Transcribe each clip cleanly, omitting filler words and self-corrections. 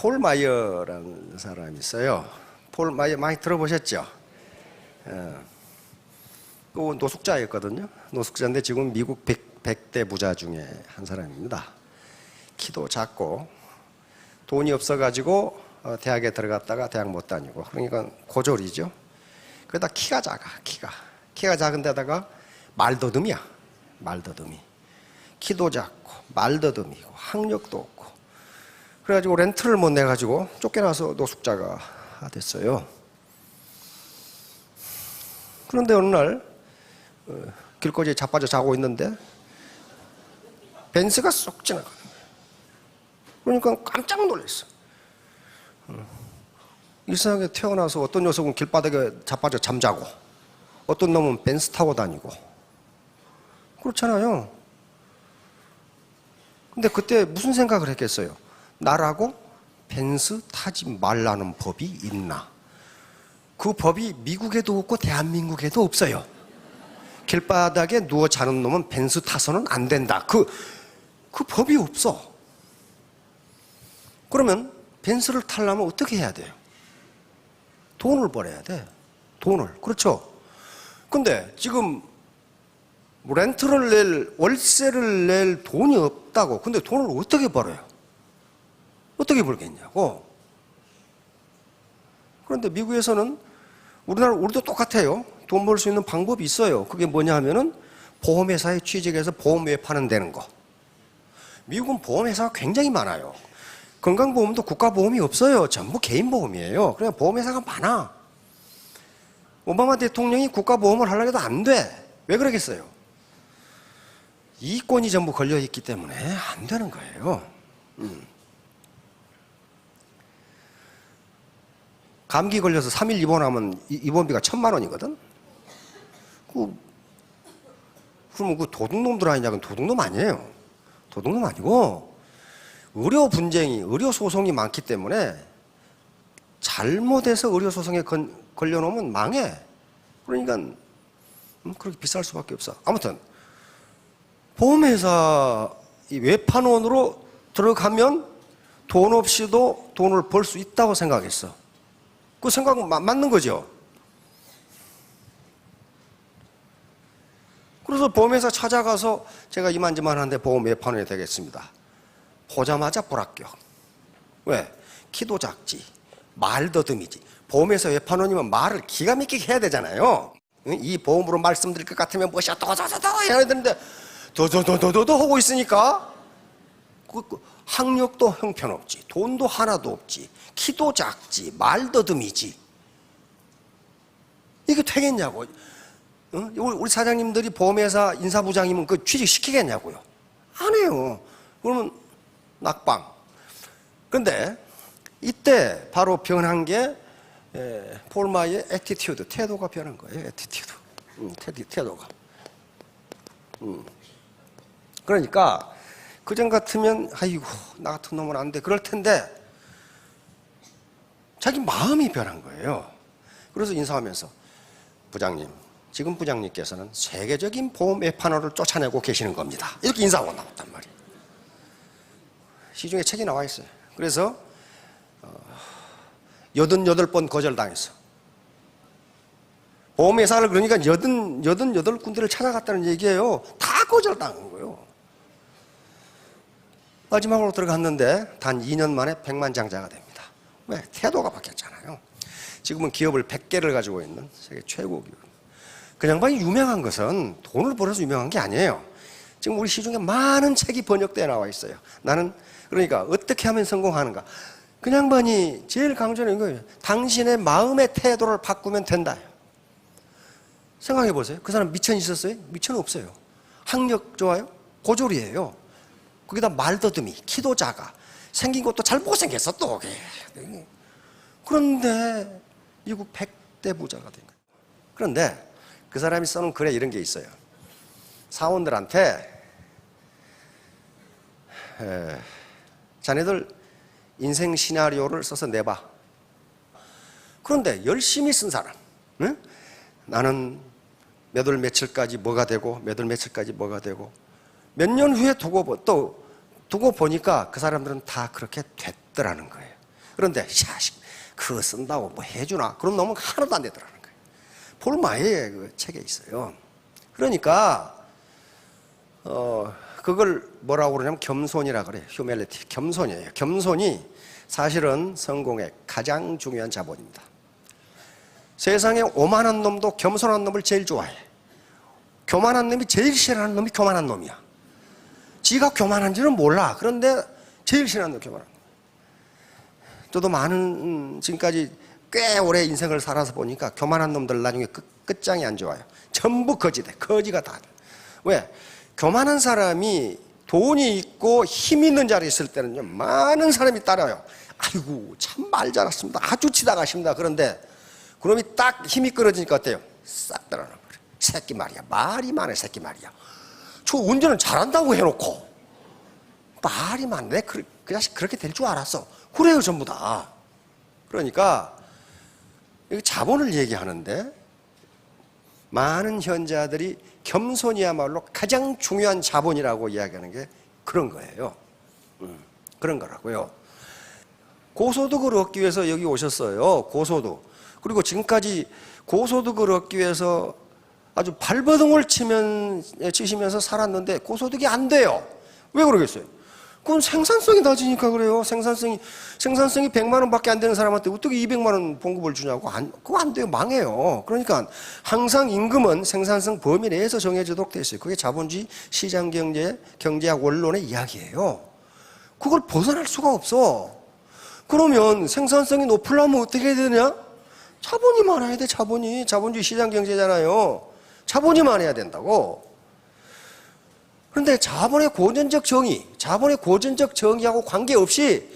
폴 마이어라는 사람이 있어요. 폴 마이어 많이 들어보셨죠? 그 노숙자였거든요. 노숙자인데 지금 미국 100대 부자 중에 한 사람입니다. 키도 작고 돈이 없어가지고 대학에 들어갔다가 대학 못 다니고, 그러니까 고졸이죠. 그러다 키가 작아. 키가 작은 데다가 말더듬이야. 말더듬이. 키도 작고 말더듬이고 학력도 없고, 그래가지고 렌트를 못 내가지고 쫓겨나서 노숙자가 됐어요. 그런데 어느 날 길거리에 자빠져 자고 있는데 벤츠가 쏙 지나가는 거예요. 그러니까 깜짝 놀랐어. 이상하게 태어나서 어떤 녀석은 길바닥에 자빠져 잠자고, 어떤 놈은 벤츠 타고 다니고, 그렇잖아요. 근데 그때 무슨 생각을 했겠어요? 나라고 벤츠 타지 말라는 법이 있나? 그 법이 미국에도 없고 대한민국에도 없어요. 길바닥에 누워 자는 놈은 벤츠 타서는 안 된다. 그 법이 없어. 그러면 벤츠를 타려면 어떻게 해야 돼요? 돈을 벌어야 돼. 돈을. 그렇죠? 근데 지금 렌트를 낼, 월세를 낼 돈이 없다고. 근데 돈을 어떻게 벌어요? 어떻게 벌겠냐고. 그런데 미국에서는 우리도 똑같아요. 돈 벌 수 있는 방법이 있어요. 그게 뭐냐 하면은 보험회사에 취직해서 보험 외파는 되는 거. 미국은 보험회사가 굉장히 많아요. 건강보험도 국가보험이 없어요. 전부 개인보험이에요. 그냥 보험회사가 많아. 오바마 대통령이 국가보험을 하려고 해도 안 돼. 왜 그러겠어요? 이권이 전부 걸려있기 때문에 안 되는 거예요. 감기 걸려서 3일 입원하면 입원비가 1,000만 원이거든? 그러면 그 도둑놈들 아니냐? 그건 도둑놈 아니에요. 도둑놈 아니고, 의료 분쟁이, 의료 소송이 많기 때문에 잘못해서 의료 소송에 걸려놓으면 망해. 그러니까 그렇게 비쌀 수밖에 없어. 아무튼 보험회사 외판원으로 들어가면 돈 없이도 돈을 벌 수 있다고 생각했어. 그 생각은 맞는 거죠. 그래서 보험회사 찾아가서 제가 이만저만 하는데 보험 외판원이 되겠습니다. 보자마자 불합격. 왜? 키도 작지, 말더듬이지. 보험회사 외판원이면 말을 기가 막히게 해야 되잖아요. 이 보험으로 말씀드릴 것 같으면 뭐시 도저도도 해야 되는데 도도도도도 하고 있으니까 학력도 형편없지, 돈도 하나도 없지, 키도 작지, 말더듬이지. 이게 되겠냐고. 우리 사장님들이 보험회사 인사부장이면 그 취직시키겠냐고요. 안 해요. 그러면 낙방. 근데 이때 바로 변한 게 폴 마이의 애티튜드, 태도가 변한 거예요. 애티튜드. 태도가. 그러니까 그전 같으면 아이고 나 같은 놈은 안 돼 그럴 텐데 자기 마음이 변한 거예요. 그래서 인사하면서 부장님, 지금 부장님께서는 세계적인 보험 외판원을 쫓아내고 계시는 겁니다. 이렇게 인사하고 나왔단 말이에요. 시중에 책이 나와 있어요. 그래서 88번 거절당했어. 보험회사를 그러니까 88군데를 찾아갔다는 얘기예요. 다 거절당한 거예요. 마지막으로 들어갔는데 단 2년 만에 백만장자가 됩니다. 왜? 태도가 바뀌었잖아요. 지금은 기업을 100개를 가지고 있는 세계 최고 기업. 그 양반이 유명한 것은 돈을 벌어서 유명한 게 아니에요. 지금 우리 시중에 많은 책이 번역되어 나와 있어요. 나는 그러니까 어떻게 하면 성공하는가. 그 양반이 제일 강조하는 거예요. 당신의 마음의 태도를 바꾸면 된다. 생각해 보세요. 그 사람 미천 있었어요? 미천 없어요. 학력 좋아요? 고졸이에요. 거기다 말더듬이, 키도 작아. 생긴 것도 잘 못생겼어 또. 그런데 미국 100대 부자가 된 거예요. 그런데 그 사람이 써놓은 글에 이런 게 있어요. 사원들한테 자네들 인생 시나리오를 써서 내봐. 그런데 열심히 쓴 사람, 응? 나는 몇 월 며칠까지 뭐가 되고 몇 월 며칠까지 뭐가 되고 몇 년 후에 두고 보니까 그 사람들은 다 그렇게 됐더라는 거예요. 그런데 샤식 그거 쓴다고 뭐 해주나? 그럼 놈은 하나도 안 되더라는 거예요. 폴 마이의 그 책에 있어요. 그러니까 그걸 뭐라고 그러냐면 겸손이라 그래요. 휴멜리티, 겸손이에요. 겸손이 사실은 성공의 가장 중요한 자본입니다. 세상에 오만한 놈도 겸손한 놈을 제일 좋아해. 교만한 놈이 제일 싫어하는 놈이 교만한 놈이야. 지가 교만한지는 몰라. 그런데 제일 싫어하는 놈이 교만한 놈. 저도 많은 지금까지 꽤 오래 인생을 살아서 보니까 교만한 놈들 나중에 끝장이 안 좋아요. 전부 거지돼. 거지가 다. 왜? 교만한 사람이 돈이 있고 힘 있는 자리에 있을 때는요, 많은 사람이 따라요. 아이고, 참 말 잘했습니다. 아주 치다가십니다. 그런데 그놈이 딱 힘이 끌어지니까 어때요? 싹 따라오는 거예요. 새끼 말이야. 말이 많아, 새끼 말이야. 저 운전은 잘한다고 해놓고 말이 많네. 그 자식 그렇게 될 줄 알았어. 그래요, 전부 다. 그러니까 자본을 얘기하는데 많은 현자들이 겸손이야말로 가장 중요한 자본이라고 이야기하는 게 그런 거예요. 그런 거라고요. 고소득을 얻기 위해서 여기 오셨어요. 고소득. 그리고 지금까지 고소득을 얻기 위해서 아주 발버둥을 치시면서 살았는데 고소득이 안 돼요. 왜 그러겠어요? 그건 생산성이 낮으니까 그래요. 생산성이 100만 원밖에 안 되는 사람한테 어떻게 200만 원 봉급을 주냐고. 그거 안 돼요. 망해요. 그러니까 항상 임금은 생산성 범위 내에서 정해지도록 돼 있어요. 그게 자본주의 시장경제학 원론의 이야기예요. 그걸 벗어날 수가 없어. 그러면 생산성이 높으려면 어떻게 해야 되냐? 자본이 많아야 돼. 자본주의 시장경제잖아요. 자본이 많아야 된다고. 그런데 자본의 고전적 정의하고 관계없이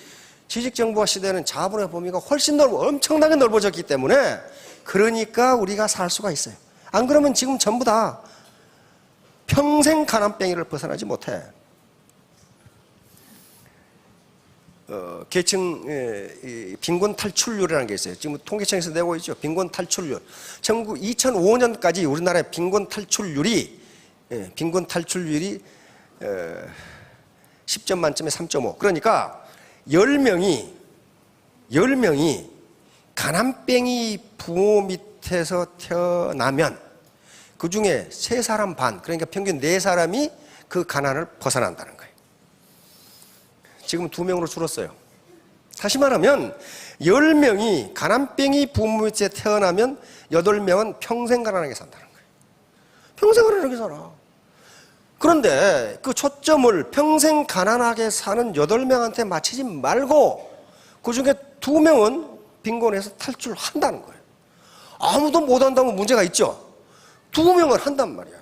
지식정보화 시대는 자본의 범위가 훨씬 엄청나게 넓어졌기 때문에 그러니까 우리가 살 수가 있어요. 안 그러면 지금 전부 다 평생 가난뱅이를 벗어나지 못해. 계층 빈곤 탈출률이라는 게 있어요. 지금 통계청에서 내고 있죠. 빈곤 탈출률. 2005년까지 우리나라의 빈곤 탈출률이 10점 만점에 3.5. 그러니까 10명이 가난뱅이 부모 밑에서 태어나면 그 중에 3사람 반, 그러니까 평균 4사람이 그 가난을 벗어난다는 거예요. 지금 2명으로 줄었어요. 다시 말하면 10명이 가난뱅이 부모 밑에 태어나면 8명은 평생 가난하게 산다는 거예요. 평생 가난하게 살아. 그런데 그 초점을 평생 가난하게 사는 8명한테 맞추지 말고 그 중에 2명은 빈곤에서 탈출한다는 거예요. 아무도 못한다면 문제가 있죠. 2명을 한단 말이야.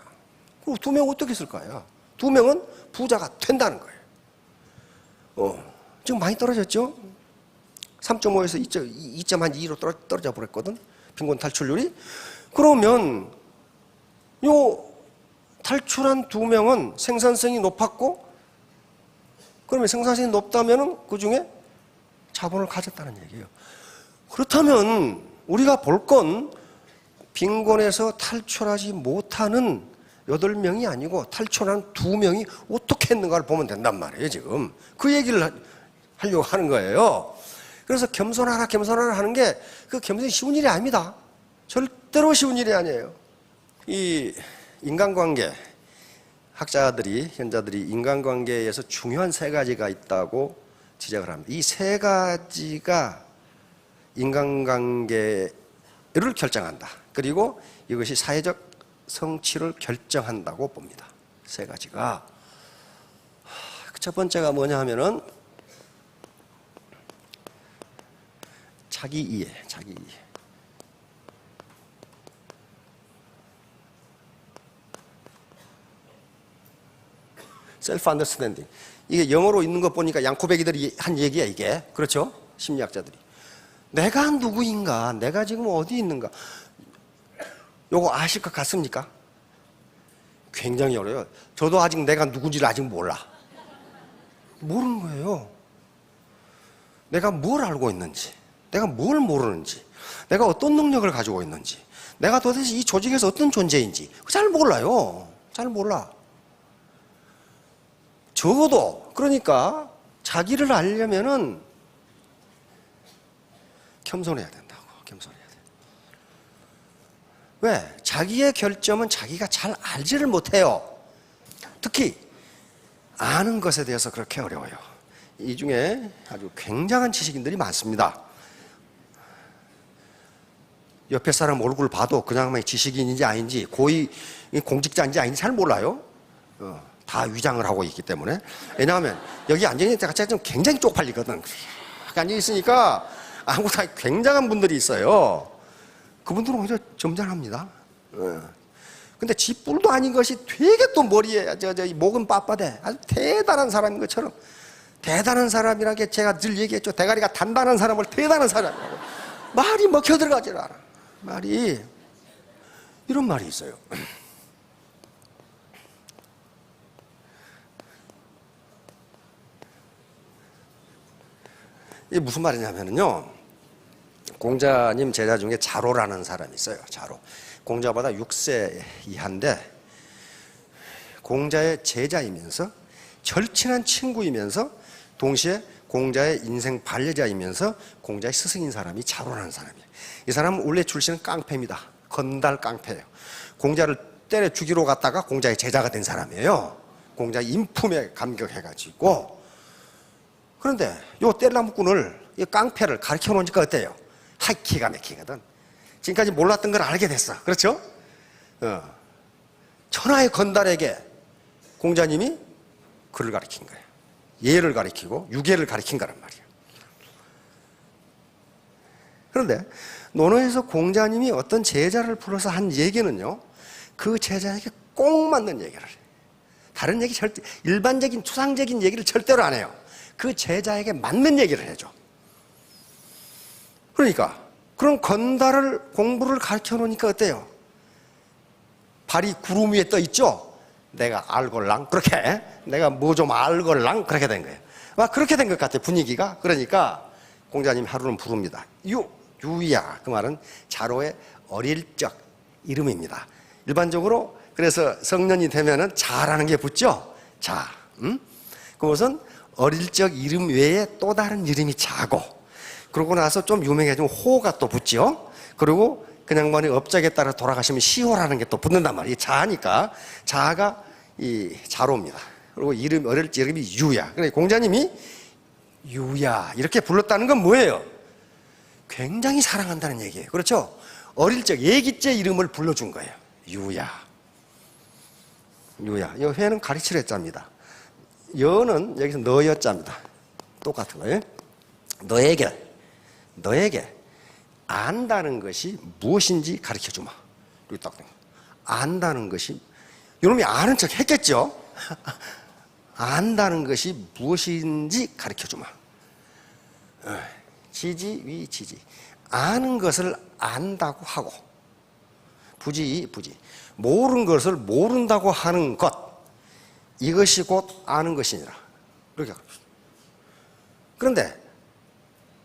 그럼 2명은 어떻게 쓸 거야? 2명은 부자가 된다는 거예요. 지금 많이 떨어졌죠? 3.5에서 2.2로 떨어져 버렸거든. 빈곤 탈출률이. 그러면 요 탈출한 2명은 생산성이 높았고, 그러면 생산성이 높다면은 그 중에 자본을 가졌다는 얘기예요. 그렇다면 우리가 볼 건 빈곤에서 탈출하지 못하는 8명이 아니고 탈출한 2명이 어떻게 했는가를 보면 된단 말이에요. 지금 그 얘기를 하려고 하는 거예요. 그래서 겸손하라 하는 게 그 겸손이 쉬운 일이 아닙니다. 절대로 쉬운 일이 아니에요. 이 인간관계, 현자들이 인간관계에서 중요한 3가지가 있다고 지적을 합니다. 이 3가지가 인간관계를 결정한다. 그리고 이것이 사회적 성취를 결정한다고 봅니다. 3가지가. 첫 번째가 뭐냐 하면은 자기 이해. self understanding. 이게 영어로 있는 것 보니까 양코베기들이 한 얘기야, 이게. 그렇죠? 심리학자들이. 내가 누구인가? 내가 지금 어디 있는가? 요거 아실 것 같습니까? 굉장히 어려워요. 저도 아직 내가 누군지를 아직 몰라. 모르는 거예요. 내가 뭘 알고 있는지, 내가 뭘 모르는지, 내가 어떤 능력을 가지고 있는지, 내가 도대체 이 조직에서 어떤 존재인지 잘 몰라요. 잘 몰라. 적어도 그러니까 자기를 알려면은 겸손해야 된다고. 겸손해야 돼. 왜? 자기의 결점은 자기가 잘 알지를 못해요. 특히 아는 것에 대해서 그렇게 어려워요. 이 중에 아주 굉장한 지식인들이 많습니다. 옆에 사람 얼굴 봐도 그냥 지식인인지 아닌지, 고위 공직자인지 아닌지 잘 몰라요. 다 위장을 하고 있기 때문에. 왜냐하면 여기 앉아있는 때가 좀 굉장히 쪽팔리거든. 앉아있으니까 아무나 굉장한 분들이 있어요. 그분들은 오히려 점잖합니다. 근데 쥐뿔도 아닌 것이 되게 또 머리에 목은 빳빳해. 아주 대단한 사람인 것처럼. 대단한 사람이라는 게 제가 늘 얘기했죠. 대가리가 단단한 사람을 대단한 사람이라고. 말이 먹혀 들어가질 않아. 말이 이런 말이 있어요. 이게 무슨 말이냐면요, 공자님 제자 중에 자로라는 사람이 있어요. 자로. 공자보다 6세 이하인데 공자의 제자이면서 절친한 친구이면서 동시에 공자의 인생 반려자이면서 공자의 스승인 사람이 자로라는 사람이에요. 이 사람은 원래 출신은 깡패입니다. 건달 깡패예요. 공자를 때려 죽이러 갔다가 공자의 제자가 된 사람이에요. 공자의 인품에 감격해가지고. 그런데 요 뗄나무꾼을, 이 깡패를 가르쳐 놓으니까 어때요? 하이, 기가 막히거든. 지금까지 몰랐던 걸 알게 됐어. 그렇죠? 천하의 건달에게 공자님이 글을 가르친 거예요. 예를 가르치고 유계를 가르친 거란 말이에요. 그런데 논어에서 공자님이 어떤 제자를 불러서 한 얘기는요, 그 제자에게 꼭 맞는 얘기를 해요. 다른 얘기 절대, 일반적인 추상적인 얘기를 절대로 안 해요. 그 제자에게 맞는 얘기를 해줘. 그러니까 그런 건달을 공부를 가르쳐 놓으니까 어때요? 발이 구름 위에 떠 있죠? 내가 알걸랑, 그렇게, 내가 뭐 좀 알걸랑, 그렇게 된 거예요. 막 그렇게 된 것 같아요, 분위기가. 그러니까 공자님 하루는 부릅니다. 유야, 그 말은 자로의 어릴 적 이름입니다. 일반적으로 그래서 성년이 되면은 자라는 게 붙죠? 자, 그것은 어릴 적 이름 외에 또 다른 이름이 자고, 그러고 나서 좀 유명해지면 호가 또 붙죠? 그리고 그냥 뭐니 업적에 따라 돌아가시면 시호라는 게 또 붙는단 말이에요. 자니까. 자가 이 자로입니다. 그리고 이름, 어릴 적 이름이 유야. 그러니까 공자님이 유야 이렇게 불렀다는 건 뭐예요? 굉장히 사랑한다는 얘기예요. 그렇죠? 어릴 적 애기 때 이름을 불러준 거예요. 유야. 유야. 이 회는 가르치려 했자입니다. 여는 여기서 너여자입니다. 똑같은 거예요. 너에게 안다는 것이 무엇인지 가르쳐주마. 이렇게 딱 안다는 것이, 이놈이 아는 척 했겠죠? 안다는 것이 무엇인지 가르쳐주마. 지지. 아는 것을 안다고 하고, 부지. 모르는 것을 모른다고 하는 것, 이것이 곧 아는 것이니라. 이렇게 가르쳐줍니다. 그런데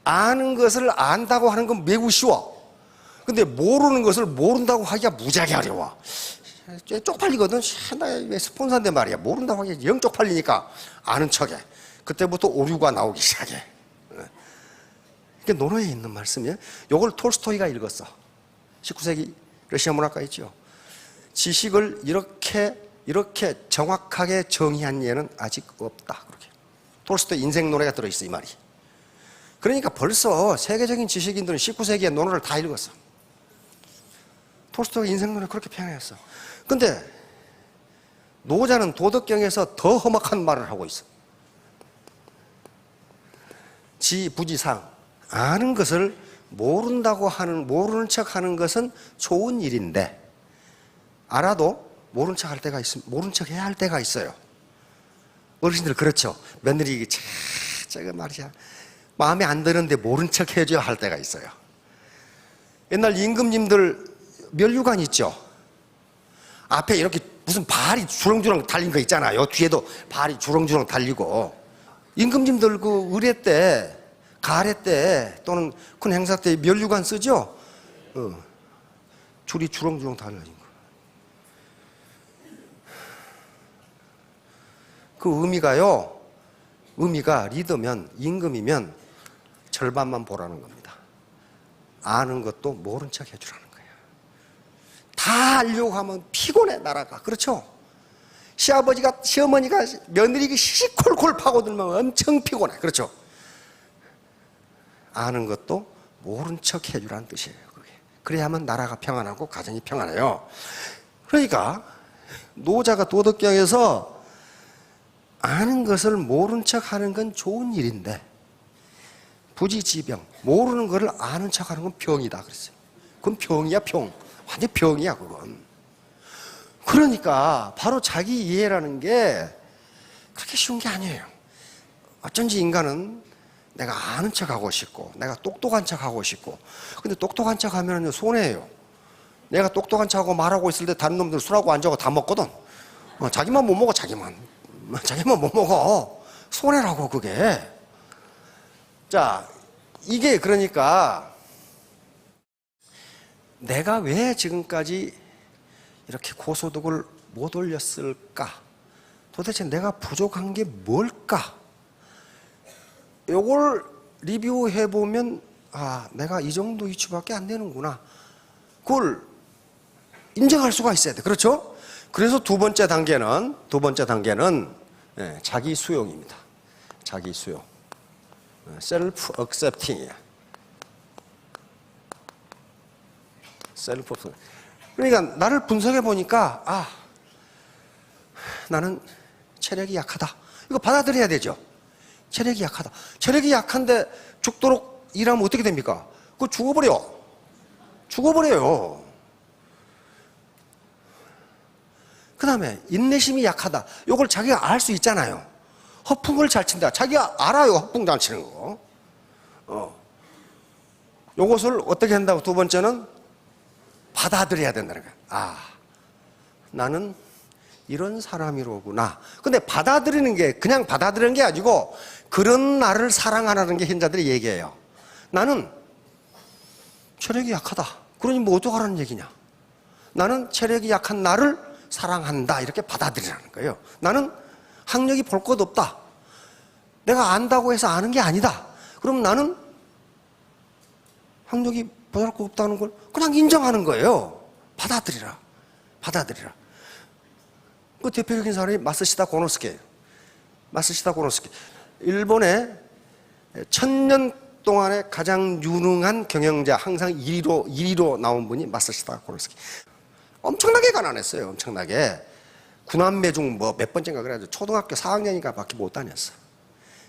아는 것을 안다고 하는 건 매우 쉬워. 근데 모르는 것을 모른다고 하기가 무지하게 어려워. 쪽팔리거든. 나 왜 스폰서인데 말이야. 모른다고 하기가 영 쪽팔리니까 아는 척해. 그때부터 오류가 나오기 시작해. 이게 논어에 있는 말씀이에요. 이걸 톨스토이가 읽었어. 19세기 러시아 문학가 있죠. 지식을 이렇게 정확하게 정의한 예는 아직 없다. 그렇게. 톨스토이 인생 노래가 들어있어, 이 말이. 그러니까 벌써 세계적인 지식인들은 19세기의 논어를 다 읽었어. 톨스토이가 인생 논을 그렇게 표현했어. 근데 노자는 도덕경에서 더 험악한 말을 하고 있어. 부지상. 아는 것을 모른다고 하는, 모르는 척 하는 것은 좋은 일인데, 알아도 모른 척 할 때가 있으면, 모른 척 해야 할 때가 있어요. 어르신들 그렇죠. 며느리, 저거 말이야. 마음에 안 드는데 모른 척 해줘야 할 때가 있어요. 옛날 임금님들 면류관 있죠? 앞에 이렇게 무슨 발이 주렁주렁 달린 거 있잖아요. 뒤에도 발이 주렁주렁 달리고. 임금님들 그 의례 때, 가례 때 또는 큰 행사 때 면류관 쓰죠? 줄이 주렁주렁 달린 거. 그 의미가 리더면, 임금이면 절반만 보라는 겁니다. 아는 것도 모른 척 해주라는 거예요. 다 알려고 하면 피곤해, 나라가. 그렇죠? 시어머니가 며느리가 시시콜콜 파고들면 엄청 피곤해. 그렇죠? 아는 것도 모른 척 해주라는 뜻이에요. 그게. 그래야만 나라가 평안하고 가정이 평안해요. 그러니까 노자가 도덕경에서 아는 것을 모른 척 하는 건 좋은 일인데 부지지병, 모르는 것을 아는 척 하는 건 병이다 그랬어요. 그건 병이야, 병. 완전 병이야, 그건. 그러니까 바로 자기 이해라는 게 그렇게 쉬운 게 아니에요. 어쩐지 인간은 내가 아는 척 하고 싶고 내가 똑똑한 척 하고 싶고, 근데 똑똑한 척 하면 손해예요. 내가 똑똑한 척 하고 말하고 있을 때 다른 놈들 술하고 앉아고 다 먹거든. 자기만 못 먹어. 자기만 못 먹어. 손해라고 그게. 자, 이게 그러니까 내가 왜 지금까지 이렇게 고소득을 못 올렸을까? 도대체 내가 부족한 게 뭘까? 요걸 리뷰해보면 내가 이 정도 위치밖에 안 되는구나. 그걸 인정할 수가 있어야 돼. 그렇죠? 그래서 두 번째 단계는 자기 수용입니다. 자기 수용. 셀프 억셉팅이야. 셀프 억셉팅. 그러니까 나를 분석해 보니까 나는 체력이 약하다. 이거 받아들여야 되죠. 체력이 약하다. 체력이 약한데 죽도록 일하면 어떻게 됩니까? 그거 죽어버려요. 그 다음에 인내심이 약하다. 이걸 자기가 알 수 있잖아요. 허풍을 잘 친다. 자기가 알아요. 허풍 잘 치는 거. 요것을 어떻게 한다고? 두 번째는 받아들여야 된다는 거야. 나는 이런 사람이로구나. 근데 받아들이는 게 그냥 받아들이는 게 아니고 그런 나를 사랑하라는 게 현자들이 얘기해요. 나는 체력이 약하다. 그러니 뭐 어떡하라는 얘기냐? 나는 체력이 약한 나를 사랑한다. 이렇게 받아들이라는 거예요. 나는 학력이 볼 것 없다. 내가 안다고 해서 아는 게 아니다. 그럼 나는 학력이 보잘 것 없다는 걸 그냥 인정하는 거예요. 받아들이라. 그 대표적인 사람이 마쓰시다 고노스케예요. 일본의 1000년 동안에 가장 유능한 경영자, 항상 1위로 나온 분이 마쓰시다 고노스케. 엄청나게 가난했어요. 엄청나게. 군함매 중 몇 번째인가 그래가지고 초등학교 4학년인가 밖에 못 다녔어.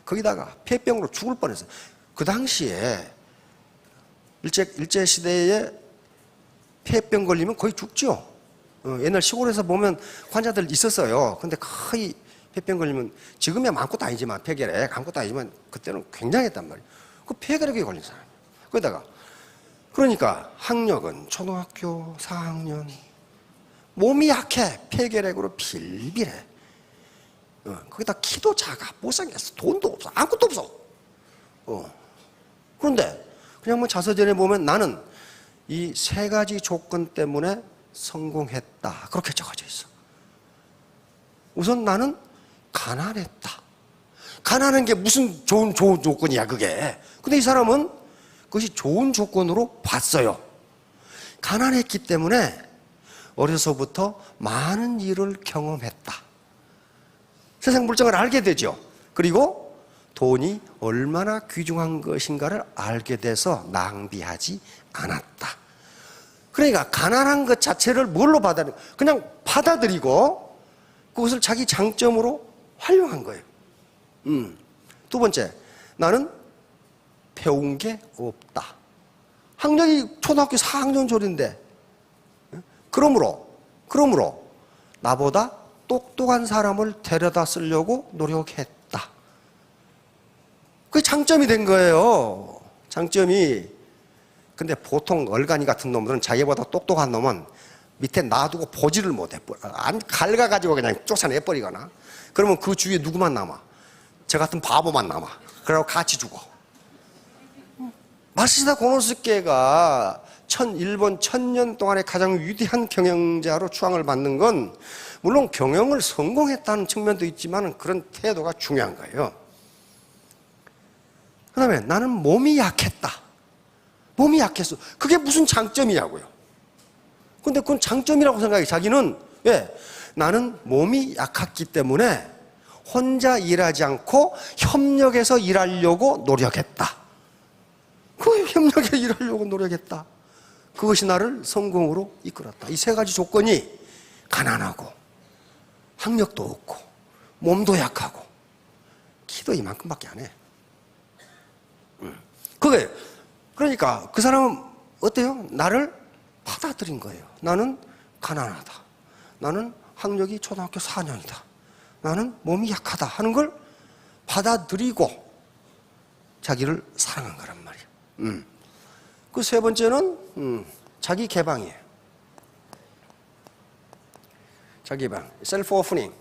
거기다가 폐병으로 죽을 뻔했어요. 그 당시에 일제시대에 폐병 걸리면 거의 죽죠. 옛날 시골에서 보면 환자들 있었어요. 근데 거의 폐병 걸리면 지금이야 아무것도 아니지만 폐결핵 아무것도 아니지만 그때는 굉장했단 말이에요. 그 폐결핵에 걸린 사람. 거기다가 그러니까 학력은 초등학교 4학년. 몸이 약해. 폐결핵으로 빌빌해. 거기다 키도 작아. 못생겼어. 돈도 없어. 아무것도 없어. 그런데 그냥 자서전에 보면 나는 이 세 가지 조건 때문에 성공했다. 그렇게 적어져 있어. 우선 나는 가난했다. 가난한 게 무슨 좋은 조건이야, 그게. 근데 이 사람은 그것이 좋은 조건으로 봤어요. 가난했기 때문에 어려서부터 많은 일을 경험했다. 세상 물정을 알게 되죠. 그리고 돈이 얼마나 귀중한 것인가를 알게 돼서 낭비하지 않았다. 그러니까 가난한 것 자체를 뭘로 그냥 받아들이고 그것을 자기 장점으로 활용한 거예요. 두 번째, 나는 배운 게 없다. 학력이 초등학교 4학년 졸인데 그러므로 나보다 똑똑한 사람을 데려다 쓰려고 노력했다. 그게 장점이 된 거예요. 장점이. 근데 보통 얼간이 같은 놈들은 자기보다 똑똑한 놈은 밑에 놔두고 보지를 못해. 안 갉아가지고 그냥 쫓아내버리거나. 그러면 그 주위에 누구만 남아? 저 같은 바보만 남아. 그러고 같이 죽어. 마쓰시다 고노스케가 일본 1000년 동안에 가장 위대한 경영자로 추앙을 받는 건 물론 경영을 성공했다는 측면도 있지만 그런 태도가 중요한 거예요. 그 다음에 나는 몸이 약했다. 몸이 약했어. 그게 무슨 장점이냐고요. 근데 그건 장점이라고 생각해. 자기는 왜? 나는 몸이 약했기 때문에 혼자 일하지 않고 협력해서 일하려고 노력했다. 그 협력해서 일하려고 노력했다. 그것이 나를 성공으로 이끌었다. 이 세 가지 조건이 가난하고 학력도 없고 몸도 약하고 키도 이만큼밖에 안 해. 그게 그러니까 그 사람은 어때요? 나를 받아들인 거예요. 나는 가난하다. 나는 학력이 초등학교 4년이다. 나는 몸이 약하다 하는 걸 받아들이고 자기를 사랑한 거란 말이에요. 그 세 번째는 자기 개방이에요. 자기 개방, 셀프 오프닝.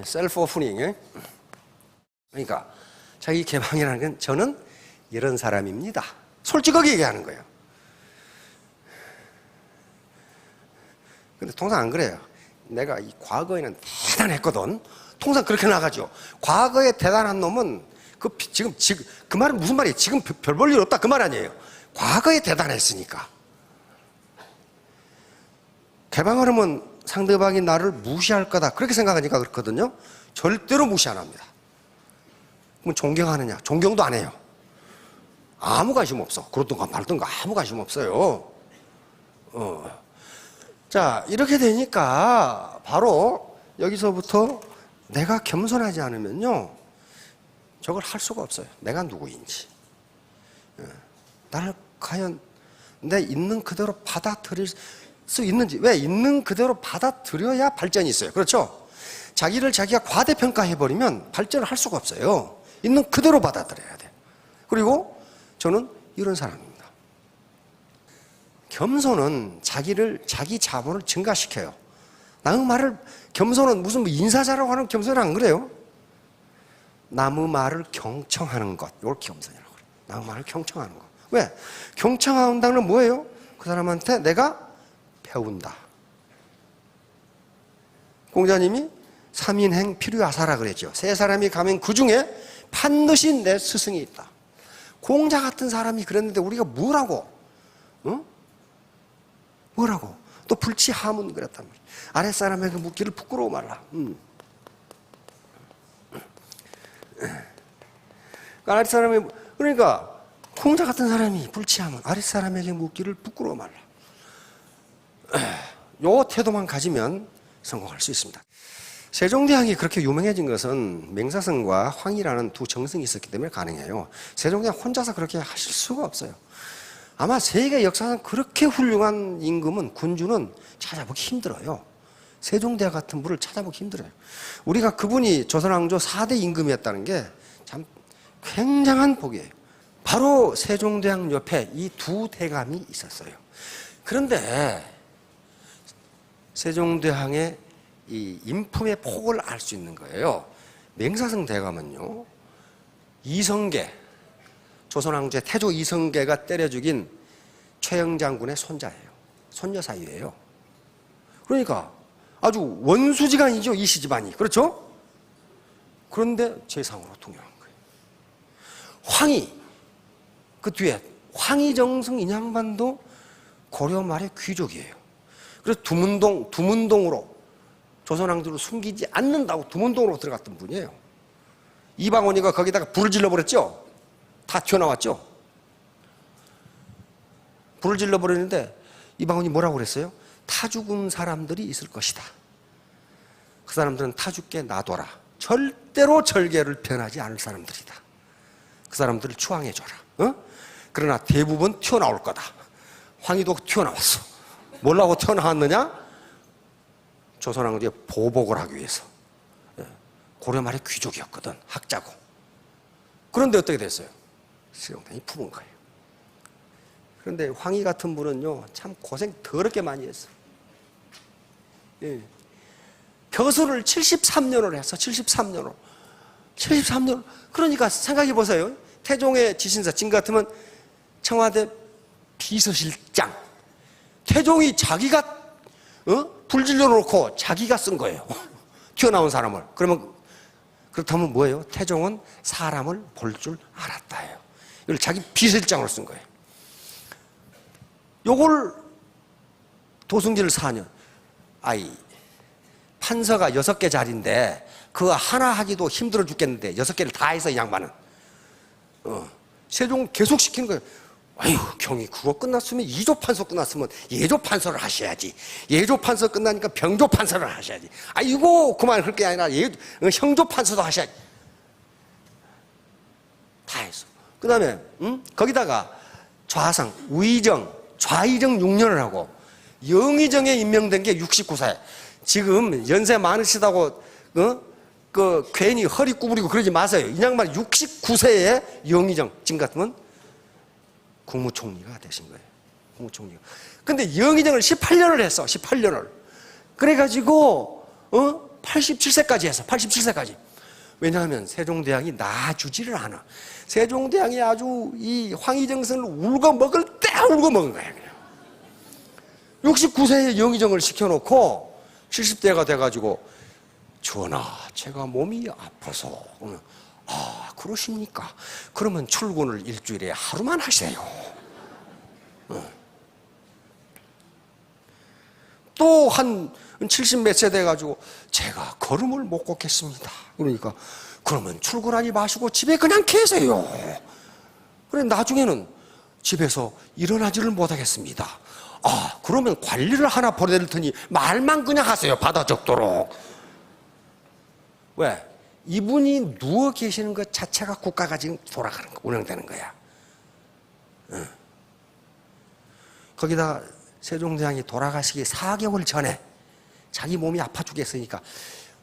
셀프 오프닝. 그러니까 자기 개방이라는 건 저는 이런 사람입니다. 솔직하게 얘기하는 거예요. 근데 통상 안 그래요. 내가 이 과거에는 대단했거든. 통상 그렇게 나가죠. 과거에 대단한 놈은 지금 그 말은 무슨 말이에요? 지금 별 볼 일 없다 그 말 아니에요. 과거에 대단했으니까. 개방을 하면 상대방이 나를 무시할 거다 그렇게 생각하니까 그렇거든요. 절대로 무시 안 합니다. 그럼 존경하느냐? 존경도 안 해요. 아무 관심 없어. 그렇든가 말든가 아무 관심 없어요. 자, 이렇게 되니까 바로 여기서부터 내가 겸손하지 않으면요, 저걸 할 수가 없어요. 내가 누구인지. 나를 과연 내 있는 그대로 받아들일 수 있는지. 왜? 있는 그대로 받아들여야 발전이 있어요. 그렇죠? 자기를 자기가 과대평가해버리면 발전을 할 수가 없어요. 있는 그대로 받아들여야 돼. 그리고 저는 이런 사람입니다. 겸손은 자기 자본을 증가시켜요. 남의 말을, 겸손은 무슨 뭐 인사자라고 하는 겸손은 안 그래요. 남의 말을 경청하는 것, 이걸 겸손이라고 그래요. 남의 말을 경청하는 것. 왜? 경청한다는 건 뭐예요? 그 사람한테 내가 배운다. 공자님이 3인행 필요하사라 그랬죠. 세 사람이 가면 그 중에 반드시 내 스승이 있다. 공자 같은 사람이 그랬는데 우리가 뭐라고? 뭐라고? 또 불치하문 그랬단 말이야. 아랫사람에게 묻기를 부끄러워 말라. 아랫사람이, 그러니까 공자 같은 사람이 불치하문 아랫사람에게 묻기를 부끄러워 말라. 요 태도만 가지면 성공할 수 있습니다. 세종대왕이 그렇게 유명해진 것은 맹사성과 황이라는 두 정승이 있었기 때문에 가능해요. 세종대왕 혼자서 그렇게 하실 수가 없어요. 아마 세계 역사상 그렇게 훌륭한 임금은, 군주는 찾아보기 힘들어요. 세종대왕 같은 분을 찾아보기 힘들어요. 우리가 그분이 조선왕조 4대 임금이었다는 게 참 굉장한 복이에요. 바로 세종대왕 옆에 이 두 대감이 있었어요. 그런데 세종대왕의 이 인품의 폭을 알 수 있는 거예요. 맹사성 대감은요, 이성계, 조선왕조의 태조 이성계가 때려 죽인 최영장군의 손자예요. 손녀 사이예요. 그러니까 아주 원수지간이죠, 이 시집안이. 그렇죠? 그런데 재상으로 통일한 거예요. 황희, 그 뒤에 황희정승 인양반도 고려 말의 귀족이에요. 그래서 두문동으로 조선왕조를 숨기지 않는다고 두문동으로 들어갔던 분이에요. 이방원이가 거기다가 불을 질러버렸죠. 다 튀어나왔죠. 불을 질러버렸는데 이방원이 뭐라고 그랬어요? 타 죽은 사람들이 있을 것이다. 그 사람들은 타 죽게 놔둬라. 절대로 절개를 변하지 않을 사람들이다. 그 사람들을 추앙해줘라. 그러나 대부분 튀어나올 거다. 황희도 튀어나왔어. 뭐라고 튀어나왔느냐? 조선왕조에 보복을 하기 위해서. 고려 말의 귀족이었거든. 학자고. 그런데 어떻게 됐어요? 세종대왕이 품은 거예요. 그런데 황희 같은 분은요, 참 고생 더럽게 많이 했어. 예. 벼슬을 73년을 했어. 73년을. 그러니까 생각해 보세요. 태종의 지신사, 지금 같으면 청와대 비서실장. 태종이 자기가 불질러 놓고 자기가 쓴 거예요. 튀어나온 사람을. 그러면 그렇다면 뭐예요? 태종은 사람을 볼 줄 알았다예요. 이걸 자기 비서실장으로 쓴 거예요. 요걸 도승지를 4년. 아이, 판서가 6개 자리인데 그거 하나 하기도 힘들어 죽겠는데 6개를 다 해서 이 양반은 세종 계속 시키는 거예요. 아유, 경이 그거 끝났으면 2조 판서 끝났으면 예조 판서를 하셔야지. 예조 판서 끝나니까 병조 판서를 하셔야지. 아이고, 그만 그럴 게 아니라 형조 판서도 하셔야지. 다 했어. 그 다음에 거기다가 좌상, 우의정, 좌의정 6년을 하고 영의정에 임명된 게 69세. 지금 연세 많으시다고 그 괜히 허리 구부리고 그러지 마세요. 이 양반 69세에 영의정, 지금 같으면 국무총리가 되신 거예요. 국무총리가. 근데 영의정을 18년을 했어. 18년을. 그래가지고 87세까지 했어. 87세까지. 왜냐하면 세종대왕이 놔주지를 않아. 세종대왕이 아주 이 황희정선을 울고 먹을 때 울고 먹은 거야. 그냥. 69세에 영의정을 시켜놓고 70대가 돼가지고 전하, 제가 몸이 아파서. 아, 그러십니까? 그러면 출근을 일주일에 하루만 하세요. 또 한 70 몇 세 돼가지고 제가 걸음을 못 걷겠습니다. 그러니까 그러면 출근하지 마시고 집에 그냥 계세요. 그래, 나중에는 집에서 일어나지를 못하겠습니다. 아, 그러면 관리를 하나 보내드릴 테니 말만 그냥 하세요. 받아 적도록. 왜? 이분이 누워 계시는 것 자체가 국가가 지금 돌아가는 거, 운영되는 거야. 거기다 세종대왕이 돌아가시기 4개월 전에 자기 몸이 아파 죽겠으니까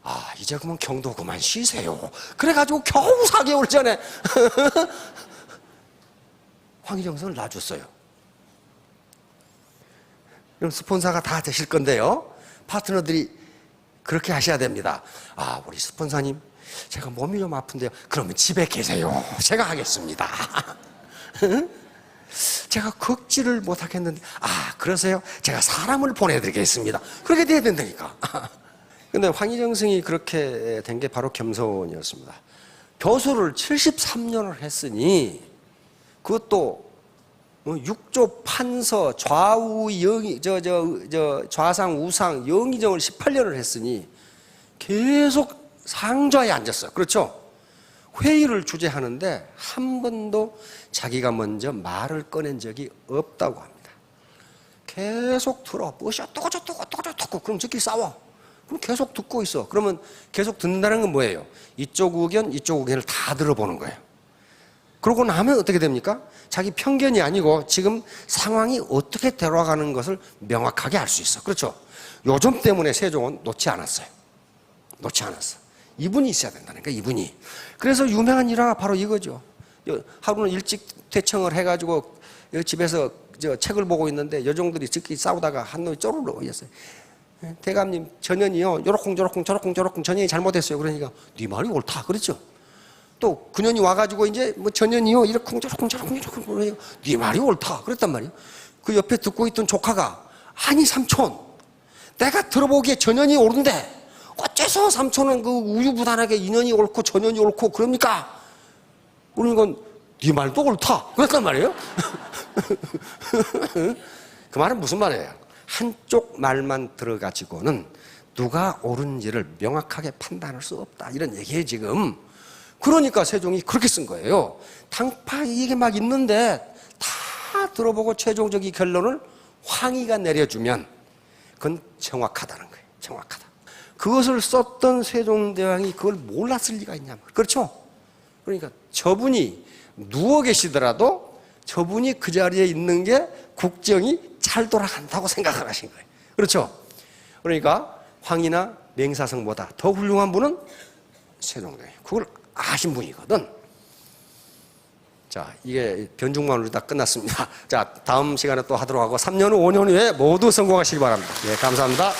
아, 이제 그만 경도 그만 쉬세요. 그래가지고 겨우 4개월 전에 황희정선을 놔줬어요. 그럼 스폰서가 다 되실 건데요, 파트너들이 그렇게 하셔야 됩니다. 아, 우리 스폰서님, 제가 몸이 좀 아픈데요. 그러면 집에 계세요. 제가 하겠습니다. 제가 걷지를 못하겠는데, 아, 그러세요? 제가 사람을 보내드리겠습니다. 그렇게 돼야 된다니까. 근데 황희정승이 그렇게 된 게 바로 겸손이었습니다. 교수를 73년을 했으니, 그것도 6조 판서, 좌우, 좌상, 우상, 영의정을 18년을 했으니, 계속 상좌에 앉았어요. 그렇죠? 회의를 주재하는데 한 번도 자기가 먼저 말을 꺼낸 적이 없다고 합니다. 계속 들어. 뭐셔, 어쩌고, 그럼 저끼리 싸워. 그럼 계속 듣고 있어. 그러면 계속 듣는다는 건 뭐예요? 이쪽 의견, 이쪽 의견을 다 들어보는 거예요. 그러고 나면 어떻게 됩니까? 자기 편견이 아니고 지금 상황이 어떻게 돌아가는 것을 명확하게 알 수 있어. 그렇죠? 요점 때문에 세종은 놓지 않았어요. 놓지 않았어. 이분이 있어야 된다니까, 이분이. 그래서 유명한 일화가 바로 이거죠. 하루는 일찍 퇴청을 해가지고 집에서 책을 보고 있는데 여종들이 저끼리 싸우다가 한 놈이 쪼르르 어였어요. 대감님, 전현이요, 요렇쿵 전현이 잘못했어요. 그러니까 네 말이 옳다. 그랬죠. 또 그년이 와가지고 이제 뭐 전현이요, 이렇쿵 그러니까 네 말이 옳다. 그랬단 말이에요. 그 옆에 듣고 있던 조카가, 아니 삼촌, 내가 들어보기에 전현이 옳은데 어째서 삼촌은 그 우유부단하게 인연이 옳고 전연이 옳고 그럽니까? 그러니까 네 말도 옳다. 그랬단 말이에요. 그 말은 무슨 말이에요? 한쪽 말만 들어가지고는 누가 옳은지를 명확하게 판단할 수 없다, 이런 얘기예요 지금. 그러니까 세종이 그렇게 쓴 거예요. 당파 이게 막 있는데 다 들어보고 최종적인 결론을 황희가 내려주면 그건 정확하다는 거예요. 정확하다. 그것을 썼던 세종대왕이 그걸 몰랐을 리가 있냐. 그렇죠? 그러니까 저분이 누워 계시더라도 저분이 그 자리에 있는 게 국정이 잘 돌아간다고 생각을 하신 거예요. 그렇죠? 그러니까 황희나 맹사성보다 더 훌륭한 분은 세종대왕이에요. 그걸 아신 분이거든. 자, 이게 변중만으로 다 끝났습니다. 자, 다음 시간에 또 하도록 하고 3년 후, 5년 후에 모두 성공하시기 바랍니다. 예, 감사합니다.